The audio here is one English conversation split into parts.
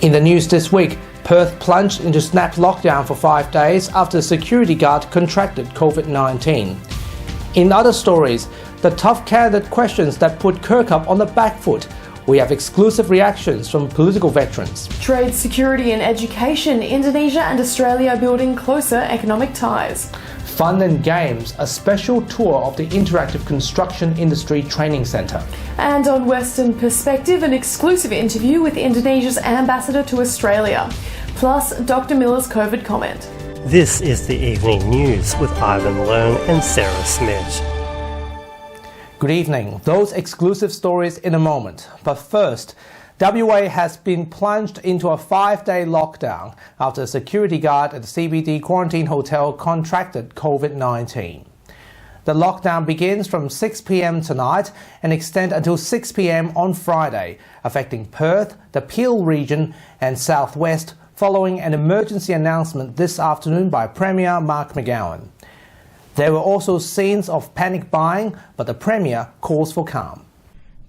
In the news this week, Perth plunged into snap lockdown for 5 days after a security guard contracted COVID-19. In other stories, the tough candidate questions that put Kirkup on the back foot. We have exclusive reactions from political veterans. Trade, security and education, Indonesia and Australia building closer economic ties. Fun and games, a special tour of the Interactive Construction Industry Training Centre. And on Western Perspective, an exclusive interview with Indonesia's Ambassador to Australia. Plus, Dr. Miller's COVID comment. This is the Evening News with Ivan Leung and Sarah Smith. Good evening. Those exclusive stories in a moment. But first, WA has been plunged into a 5-day lockdown after a security guard at the CBD quarantine hotel contracted COVID-19. The lockdown begins from 6 p.m. tonight and extends until 6 p.m. on Friday, affecting Perth, the Peel region and southwest, following an emergency announcement this afternoon by Premier Mark McGowan. There were also scenes of panic buying, but the Premier calls for calm.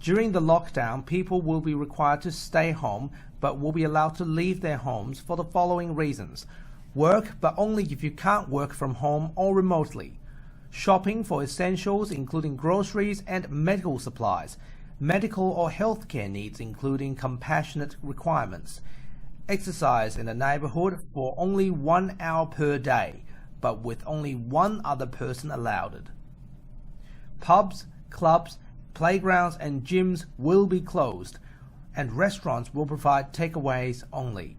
During the lockdown, people will be required to stay home, but will be allowed to leave their homes for the following reasons. Work, but only if you can't work from home or remotely. Shopping for essentials, including groceries and medical supplies. Medical or healthcare needs, including compassionate requirements. Exercise in the neighbourhood for only 1 hour per day, but with only one other person allowed. Pubs, clubs, playgrounds and gyms will be closed, and restaurants will provide takeaways only.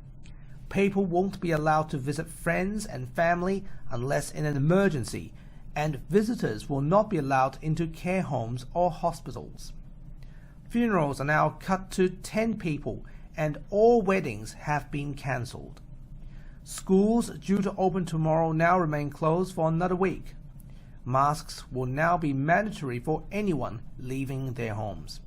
People won't be allowed to visit friends and family unless in an emergency, and visitors will not be allowed into care homes or hospitals. Funerals are now cut to 10 people, and all weddings have been cancelled. Schools due to open tomorrow now remain closed for another week. Masks will now be mandatory for anyone leaving their homes.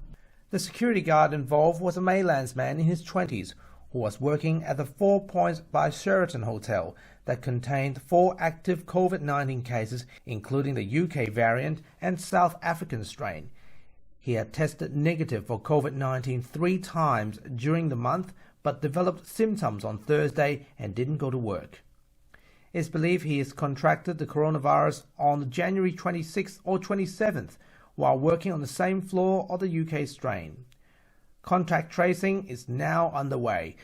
The security guard involved was a Maylands man in his 20s who was working at the 4 Points by Sheraton Hotel that contained 4 active COVID-19 cases, including the UK variant and South African strain. He had tested negative for COVID-19 3 times during the month, but developed symptoms on Thursday and didn't go to work. It's believed he has contracted the coronavirus on January 26th or 27th while working on the same floor of the UK strain. Contact tracing is now underway.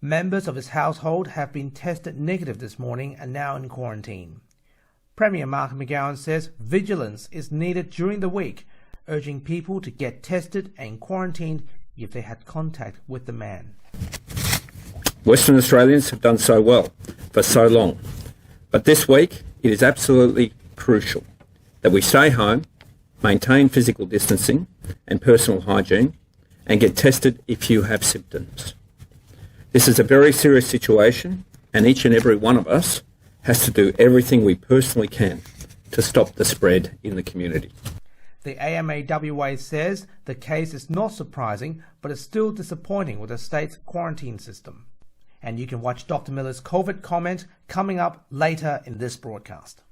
Members of his household have been tested negative this morning and now in quarantine. Premier Mark McGowan says vigilance is needed during the week, urging people to get tested and quarantined if they had contact with the man. Western Australians have done so well for so long. But this week, it is absolutely crucial that we stay home, maintain physical distancing and personal hygiene, and get tested if you have symptoms. This is a very serious situation, and each and every one of us has to do everything we personally can to stop the spread in the community. The AMAWA says the case is not surprising, but is still disappointing with the state's quarantine system. And you can watch Dr. Miller's COVID comment coming up later in this broadcast.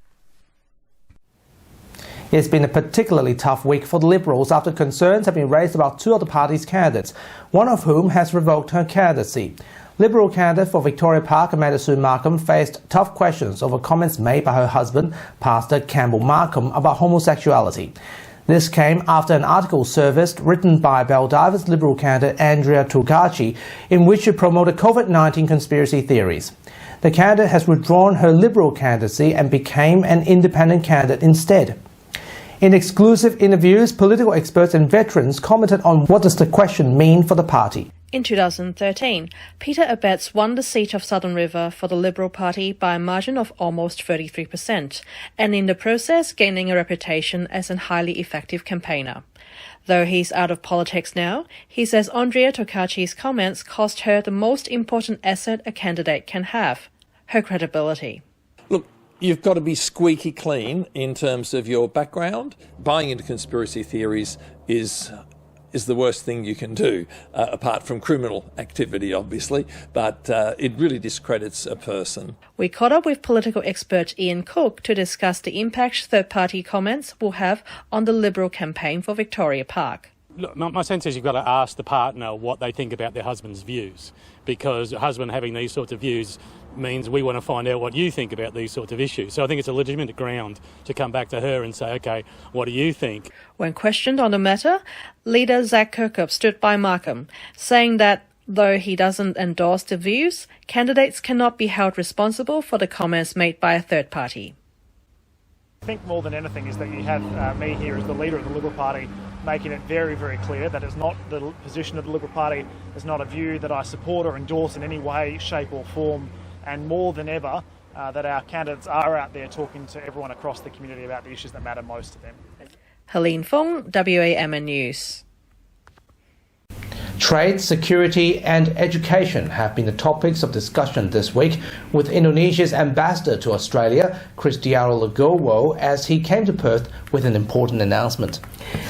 It's been a particularly tough week for the Liberals after concerns have been raised about 2 of the party's candidates, one of whom has revoked her candidacy. Liberal candidate for Victoria Park, Amanda Sue Markham, faced tough questions over comments made by her husband, Pastor Campbell Markham, about homosexuality. This came after an article surfaced written by Baldivis Liberal candidate Andrea Turkachi in which she promoted COVID-19 conspiracy theories. The candidate has withdrawn her Liberal candidacy and became an independent candidate instead. In exclusive interviews, political experts and veterans commented on what does the question mean for the party. In 2013, Peter Abetz won the seat of Southern River for the Liberal Party by a margin of almost 33%, and in the process gaining a reputation as a highly effective campaigner. Though he's out of politics now, he says Andrea Turkachi's comments cost her the most important asset a candidate can have, her credibility. Look, you've got to be squeaky clean in terms of your background. Buying into conspiracy theories is the worst thing you can do, apart from criminal activity, obviously, but it really discredits a person. We caught up with political expert Ian Cook to discuss the impact third-party comments will have on the Liberal campaign for Victoria Park. Look, my sense is you've got to ask the partner what they think about their husband's views, because a husband having these sorts of views means we want to find out what you think about these sorts of issues. So I think it's a legitimate ground to come back to her and say, OK, what do you think? When questioned on the matter, leader Zach Kirkup stood by Markham, saying that though he doesn't endorse the views, candidates cannot be held responsible for the comments made by a third party. I think more than anything is that you have me here as the leader of the Liberal Party making it very, very clear that it's not the position of the Liberal Party, it's not a view that I support or endorse in any way, shape or form, and more than ever that our candidates are out there talking to everyone across the community about the issues that matter most to them. Helene Fong, WAMN News. Trade, security and education have been the topics of discussion this week with Indonesia's ambassador to Australia, Cristiano Legowo, as he came to Perth with an important announcement.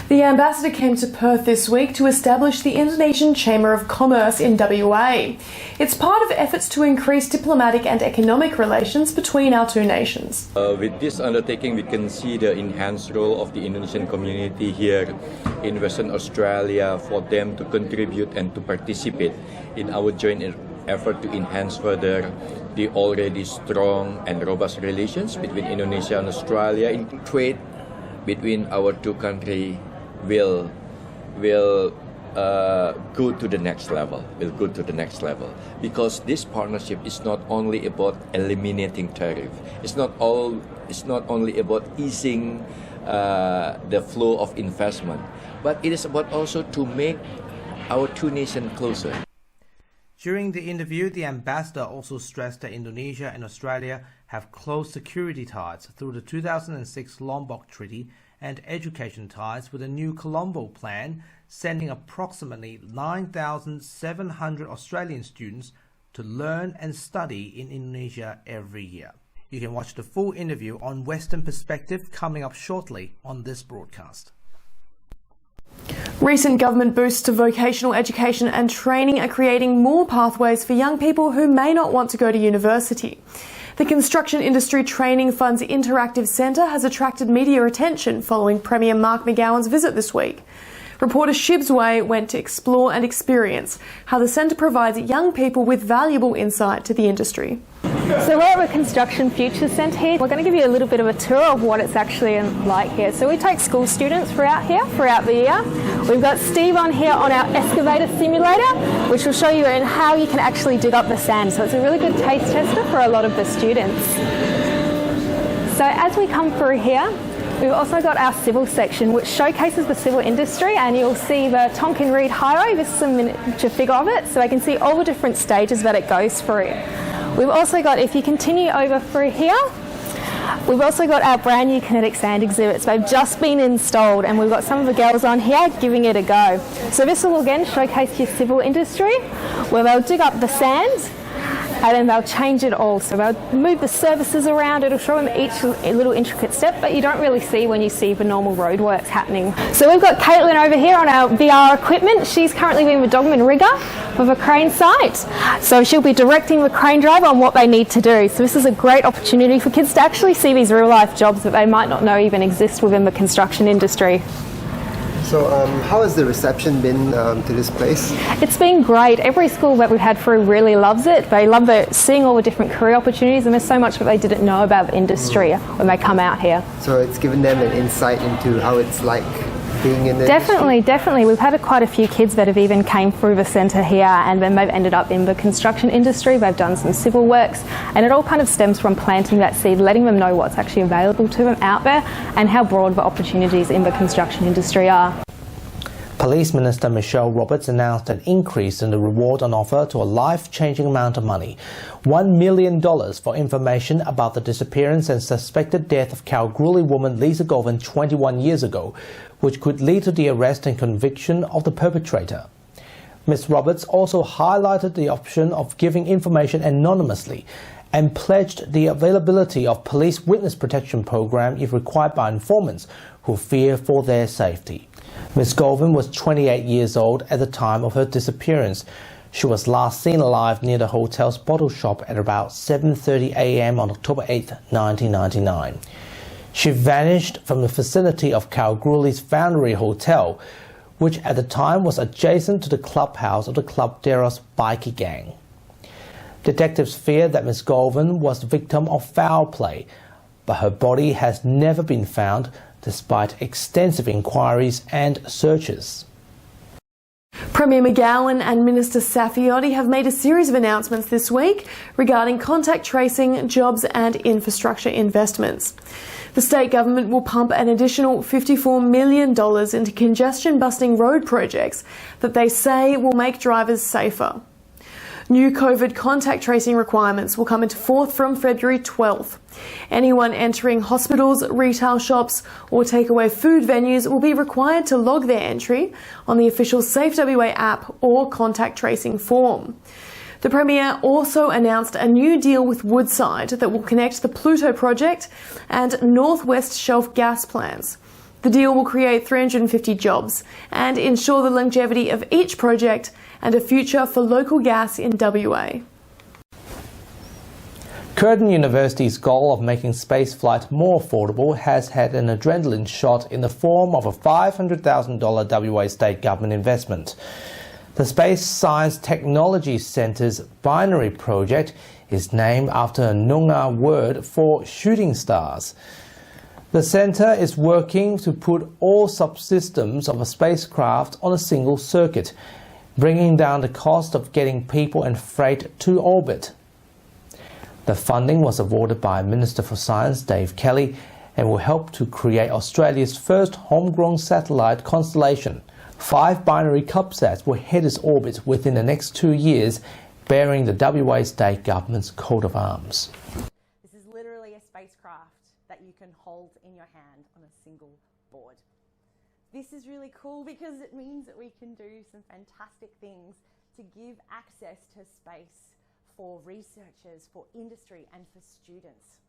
The ambassador came to Perth this week to establish the Indonesian Chamber of Commerce in WA. It's part of efforts to increase diplomatic and economic relations between our two nations. With this undertaking, we can see the enhanced role of the Indonesian community here in Western Australia for them to contribute and to participate in our joint effort to enhance further the already strong and robust relations between Indonesia and Australia. In trade between our two countries will go to the next level. Because this partnership is not only about eliminating tariff. It's not only about easing the flow of investment, but it is about also to make our two nations closer. During the interview, the ambassador also stressed that Indonesia and Australia have close security ties through the 2006 Lombok Treaty and education ties with the new Colombo Plan, sending approximately 9,700 Australian students to learn and study in Indonesia every year. You can watch the full interview on Western Perspective coming up shortly on this broadcast. Recent government boosts to vocational education and training are creating more pathways for young people who may not want to go to university. The Construction Industry Training Fund's Interactive Centre has attracted media attention following Premier Mark McGowan's visit this week. Reporter Shibs Way went to explore and experience how the centre provides young people with valuable insight to the industry. So we're at the Construction Futures Centre here. We're going to give you a little bit of a tour of what it's actually like here. So we take school students throughout the year. We've got Steve on here on our excavator simulator, which will show you how you can actually dig up the sand. So it's a really good taste tester for a lot of the students. So as we come through here, we've also got our civil section, which showcases the civil industry, and you'll see the Tonkin Reid Highway. This is a miniature figure of it, so I can see all the different stages that it goes through. We've also got, if you continue over through here, we've also got our brand new kinetic sand exhibits. They've just been installed, and we've got some of the girls on here giving it a go. So this will again showcase your civil industry, where they'll dig up the sand, and then they'll change it all. So they'll move the surfaces around, it'll show them each little intricate step, but you don't really see when you see the normal roadworks happening. So we've got Caitlin over here on our VR equipment. She's currently being the dogman rigger for the crane site. So she'll be directing the crane driver on what they need to do. So this is a great opportunity for kids to actually see these real life jobs that they might not know even exist within the construction industry. So how has the reception been to this place? It's been great. Every school that we've had through really loves it. They love seeing all the different career opportunities, and there's so much that they didn't know about the industry when they come out here. So it's given them an insight into how it's like being in the Definitely. We've had quite a few kids that have even came through the centre here, and then they've ended up in the construction industry. They've done some civil works, and it all kind of stems from planting that seed, letting them know what's actually available to them out there and how broad the opportunities in the construction industry are. Police Minister Michelle Roberts announced an increase in the reward on offer to a life-changing amount of money, $1 million for information about the disappearance and suspected death of Kalgoorlie woman Lisa Golvin 21 years ago, which could lead to the arrest and conviction of the perpetrator. Ms. Roberts also highlighted the option of giving information anonymously and pledged the availability of police witness protection program if required by informants who fear for their safety. Ms. Golvin was 28 years old at the time of her disappearance. She was last seen alive near the hotel's bottle shop at about 7:30 a.m. on October 8, 1999. She vanished from the vicinity of Kalgoorlie's Foundry Hotel, which at the time was adjacent to the clubhouse of the Club Deros bikie gang. Detectives fear that Ms. Golvin was the victim of foul play, but her body has never been found despite extensive inquiries and searches. Premier McGowan and Minister Saffioti have made a series of announcements this week regarding contact tracing, jobs and infrastructure investments. The state government will pump an additional $54 million into congestion-busting road projects that they say will make drivers safer. New COVID contact tracing requirements will come into force from February 12th. Anyone entering hospitals, retail shops or takeaway food venues will be required to log their entry on the official Safe WA app or contact tracing form. The Premier also announced a new deal with Woodside that will connect the Pluto project and Northwest Shelf gas plants. The deal will create 350 jobs and ensure the longevity of each project and a future for local gas in WA. Curtin University's goal of making spaceflight more affordable has had an adrenaline shot in the form of a $500,000 WA state government investment. The Space Science Technology Centre's binary project is named after a Noongar word for shooting stars. The centre is working to put all subsystems of a spacecraft on a single circuit, bringing down the cost of getting people and freight to orbit. The funding was awarded by Minister for Science Dave Kelly and will help to create Australia's first homegrown satellite constellation. 5 binary CubeSats will hit its orbit within the next 2 years, bearing the WA state government's coat of arms. This is literally a spacecraft that you can hold in your hand on a single board. This is really cool because it means that we can do some fantastic things to give access to space for researchers, for industry and for students.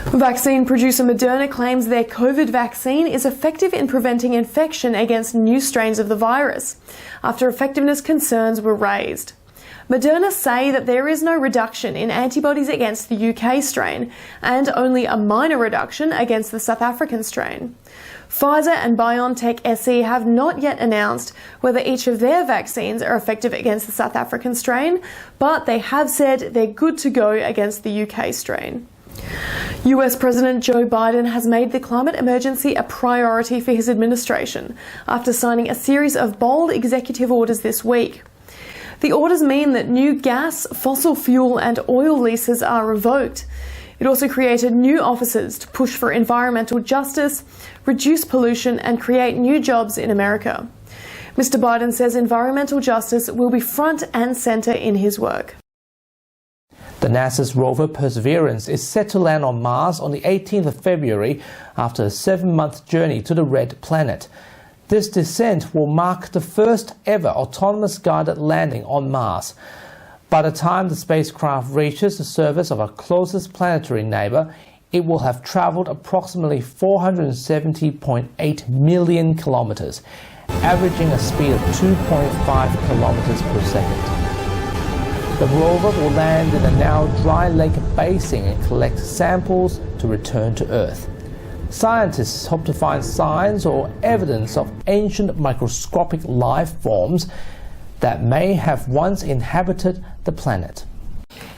Vaccine producer Moderna claims their COVID vaccine is effective in preventing infection against new strains of the virus, after effectiveness concerns were raised. Moderna say that there is no reduction in antibodies against the UK strain and only a minor reduction against the South African strain. Pfizer and BioNTech SE have not yet announced whether each of their vaccines are effective against the South African strain, but they have said they're good to go against the UK strain. US President Joe Biden has made the climate emergency a priority for his administration after signing a series of bold executive orders this week. The orders mean that new gas, fossil fuel and oil leases are revoked. It also created new offices to push for environmental justice, reduce pollution and create new jobs in America. Mr. Biden says environmental justice will be front and centre in his work. The NASA's rover Perseverance is set to land on Mars on the 18th of February after a 7-month journey to the Red Planet. This descent will mark the first ever autonomous guided landing on Mars. By the time the spacecraft reaches the surface of our closest planetary neighbour, it will have travelled approximately 470.8 million kilometres, averaging a speed of 2.5 kilometres per second. The rover will land in a now dry lake basin and collect samples to return to Earth. Scientists hope to find signs or evidence of ancient microscopic life forms that may have once inhabited the planet.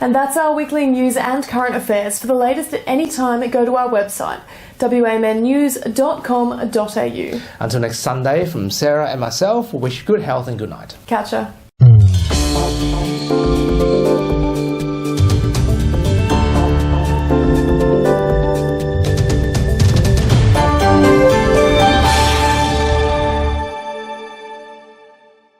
And that's our weekly news and current affairs. For the latest at any time, go to our website, wamennews.com.au. Until next Sunday, from Sarah and myself, we wish you good health and good night. Catch ya.